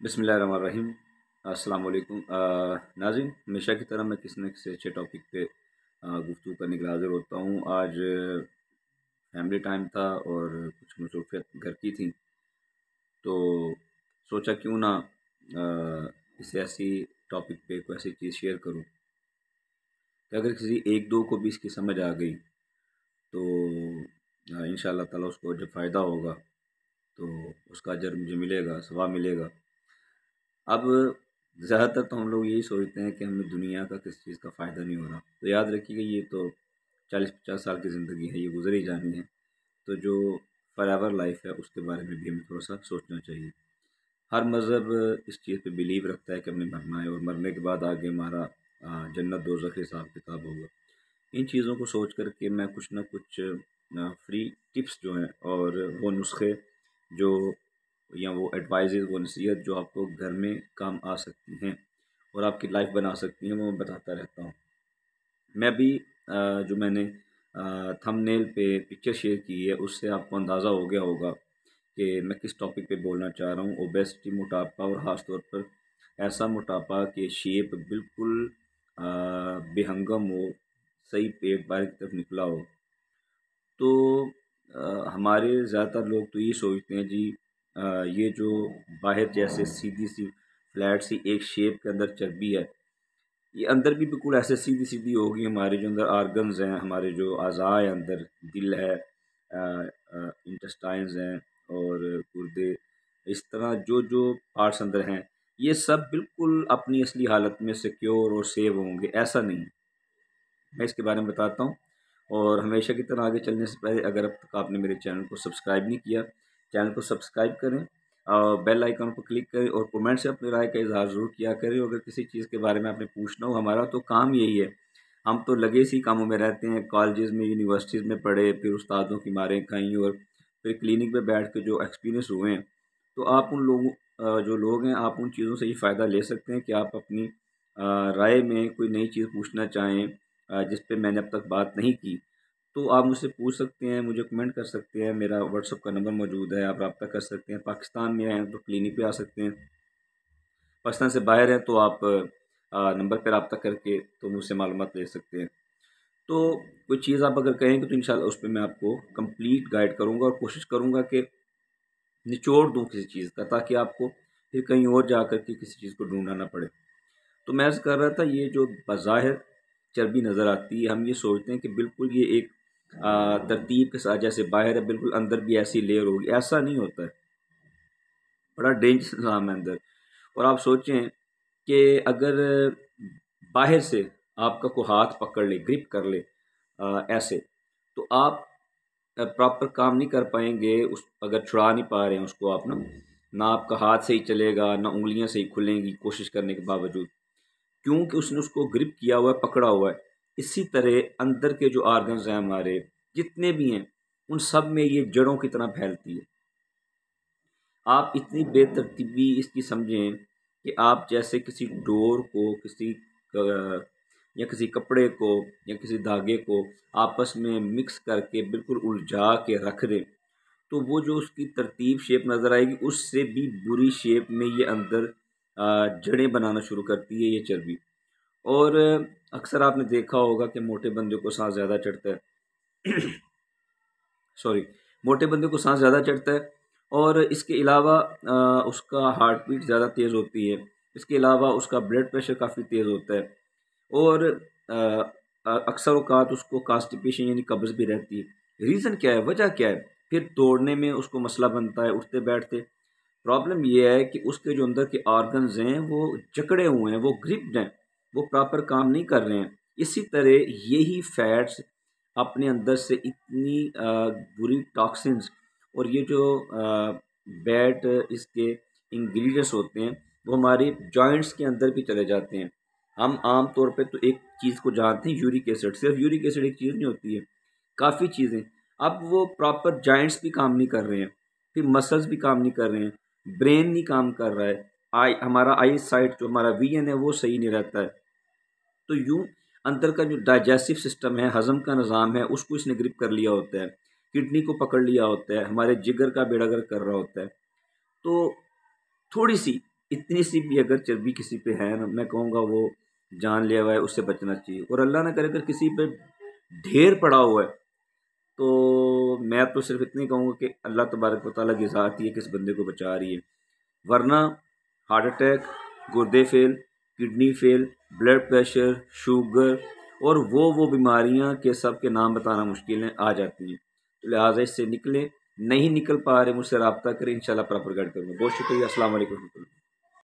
बिस्मिल्लाहिर्रहमानिर्रहीम। अस्सलाम वालेकुम। नाज़रीन, हमेशा की तरह मैं किसी न किसी अच्छे टॉपिक पे गुफ्तगू करने के लिए हाज़िर होता हूँ। आज फैमिली टाइम था और कुछ मसरूफ़ियत घर की थी, तो सोचा क्यों ना किसी ऐसी टॉपिक पे कोई ऐसी चीज़ शेयर करूँ कि अगर किसी एक दो को भी इसकी समझ आ गई तो इंशाअल्लाह ताला उसको जब फ़ायदा होगा तो उसका अजर मुझे मिलेगा, सवाब मिलेगा। अब ज़्यादातर तो हम लोग यही सोचते हैं कि हमें दुनिया का किसी चीज़ का फ़ायदा नहीं हो रहा। तो याद रखिएगा, ये तो 40-50 साल की ज़िंदगी है, ये गुज़र ही जानी है। तो जो फ़ॉरएवर लाइफ़ है उसके बारे में भी हमें थोड़ा-सा सोचना चाहिए। हर मज़हब इस चीज़ पे बिलीव रखता है कि हमने मरना है और मरने के बाद आगे हमारा जन्नत दोज़ख का हिसाब-किताब होगा। इन चीज़ों को सोच कर के मैं कुछ न कुछ फ्री टिप्स जो हैं और वो नुस्खे जो या वो एडवाइज़ेज़, वो नसीहत जो आपको घर में काम आ सकती हैं और आपकी लाइफ़ बना सकती हैं, वो मैं बताता रहता हूँ। मैं भी जो मैंने थंबनेल पे पिक्चर शेयर की है, उससे आपको अंदाज़ा हो गया होगा कि मैं किस टॉपिक पे बोलना चाह रहा हूँ। ओबेसिटी, मोटापा, और ख़ास तौर पर ऐसा मोटापा कि शेप बिल्कुल बेहंगम हो, सही पेट बाहर की तरफ निकला हो। तो हमारे ज़्यादातर लोग तो ये सोचते हैं जी, ये जो बाहर जैसे सीधी-सी फ्लैट सी एक शेप के अंदर चर्बी है, ये अंदर भी बिल्कुल ऐसे सीधी-सीधी होगी। हमारे जो अंदर ऑर्गन्स हैं, हमारे जो अज़ा है अंदर, दिल है, इंटेस्टाइन्स हैं और गुर्दे, इस तरह जो-जो पार्ट्स अंदर हैं, ये सब बिल्कुल अपनी असली हालत में सिक्योर और सेव होंगे, ऐसा नहीं है। मैं इसके बारे में बताता हूँ। और हमेशा की तरह आगे चलने से पहले, अगर अब तक आपने मेरे चैनल को सब्सक्राइब नहीं किया, चैनल को सब्सक्राइब करें, बेल आइकन पर क्लिक करें और कमेंट से अपनी राय का इज़हार ज़रूर किया करें। अगर किसी चीज़ के बारे में आपने पूछना हो, हमारा तो काम यही है। हम तो लगे इसी कामों में रहते हैं, कॉलेजेस में, यूनिवर्सिटीज़ में पढ़े, फिर उस्तादों की मारें खाई और फिर क्लिनिक पे बैठ के जो एक्सपीरियंस हुए हैं। तो आप उन लोगों जो लोग हैं, आप उन चीज़ों से ये फ़ायदा ले सकते हैं कि आप अपनी राय में कोई नई चीज़ पूछना चाहें जिस पे मैंने अब तक बात नहीं की, तो आप मुझसे पूछ सकते हैं, मुझे कमेंट कर सकते हैं। मेरा व्हाट्सएप का नंबर मौजूद है, आप रब्ता कर सकते हैं। पाकिस्तान में हैं तो क्लिनिक पे आ सकते हैं, पाकिस्तान से बाहर हैं तो आप नंबर पे रब्ता करके तो मुझसे मालूमात ले सकते हैं। तो कोई चीज़ आप अगर कहेंगे तो इंशाल्लाह उस पे मैं आपको कंप्लीट गाइड करूँगा और कोशिश करूँगा कि निचोड़ दूँ किसी चीज़ का, ताकि आपको फिर कहीं और जा कर के किसी चीज़ को ढूँढना ना पड़े। तो मैं अर्ज़ कर रहा था, ये जो बज़ाहिर चर्बी नज़र आती है, हम ये सोचते हैं कि बिल्कुल ये एक तरतीब के साथ जैसे बाहर है, बिल्कुल अंदर भी ऐसी लेयर होगी, ऐसा नहीं होता है। बड़ा डेंजरस निज़ाम है अंदर। और आप सोचें कि अगर बाहर से आपका कोई हाथ पकड़ ले, ग्रिप कर ले ऐसे, तो आप प्रॉपर काम नहीं कर पाएँगे। उस अगर छुड़ा नहीं पा रहे हैं उसको आप ना आपका हाथ सही चलेगा, ना उँगलियाँ सही खुलेंगी कोशिश करने के बावजूद। क्योंकि उसने उसको ग्रिप किया हुआ है, पकड़ा हुआ है। इसी तरह अंदर के जो ऑर्गन्स हैं हमारे, जितने भी हैं, उन सब में ये जड़ों की तरह फैलती है। आप इतनी बेतरतीबी इसकी समझें कि आप जैसे किसी डोर को, किसी या किसी कपड़े को या किसी धागे को आपस में मिक्स करके बिल्कुल उलझा के रख दें, तो वो जो उसकी तरतीब शेप नज़र आएगी, उससे भी बुरी शेप में ये अंदर जड़ें बनाना शुरू करती है ये चर्बी। और अक्सर आपने देखा होगा कि मोटे बंदे को साँस ज़्यादा चढ़ता है। सॉरी, मोटे बंदे को साँस ज़्यादा चढ़ता है और इसके अलावा उसका हार्ट बीट ज़्यादा तेज़ होती है। इसके अलावा उसका ब्लड प्रेशर काफ़ी तेज़ होता है और अक्सर औक़ात उसको कॉन्स्टिपेशन यानी कब्ज़ भी रहती है। रीज़न क्या है, वजह क्या है? फिर दौड़ने में उसको मसला बनता है, उठते-बैठते। प्रॉब्लम ये है कि उसके जो अंदर के ऑर्गन्स हैं, वो जकड़े हुए हैं, वो ग्रिप्ड हैं, वो प्रॉपर काम नहीं कर रहे हैं। इसी तरह यही फैट्स अपने अंदर से इतनी बुरी टॉक्सिन्स और ये जो बैड इसके इंग्रीडिएंट्स होते हैं, वो हमारे जॉइंट्स के अंदर भी चले जाते हैं। हम आम तौर पे तो एक चीज़ को जानते हैं, यूरिक एसिड। सिर्फ यूरिक एसिड एक चीज़ नहीं होती है, काफ़ी चीज़ें। अब वो प्रॉपर जॉइंट्स भी काम नहीं कर रहे हैं, फिर मसल्स भी काम नहीं कर रहे हैं, ब्रेन नहीं काम कर रहा है, हमारा आई साइट जो हमारा विजन है वो सही नहीं रहता है। तो यूँ अंदर का जो डाइजेस्टिव सिस्टम है, हज़म का निज़ाम है, उसको इसने ग्रिप कर लिया होता है, किडनी को पकड़ लिया होता है, हमारे जिगर का बेड़ागर कर रहा होता है। तो थोड़ी-सी इतनी सी भी अगर चर्बी किसी पे है ना, मैं कहूँगा वो जानलेवा है, उससे बचना चाहिए। और अल्लाह ना करे अगर किसी पे ढेर पड़ा हुआ है, तो मैं तो सिर्फ इतना ही कहूँगा कि अल्लाह तबारक व तआला की ज़ात ही है किस बंदे को बचा रही है, वरना हार्ट अटैक, गुर्दे fail, kidney fail, blood pressure, sugar और वो बीमारियां के सब के नाम बताना मुश्किल है, आ जाती हैं। तो लिहाजा इससे निकले, नहीं निकल पा रहे मुझसे रब्ता करें, इंशाल्लाह प्रॉपर गाइड करूँगा। बहुत शुक्रिया। अस्सलाम वालेकुम।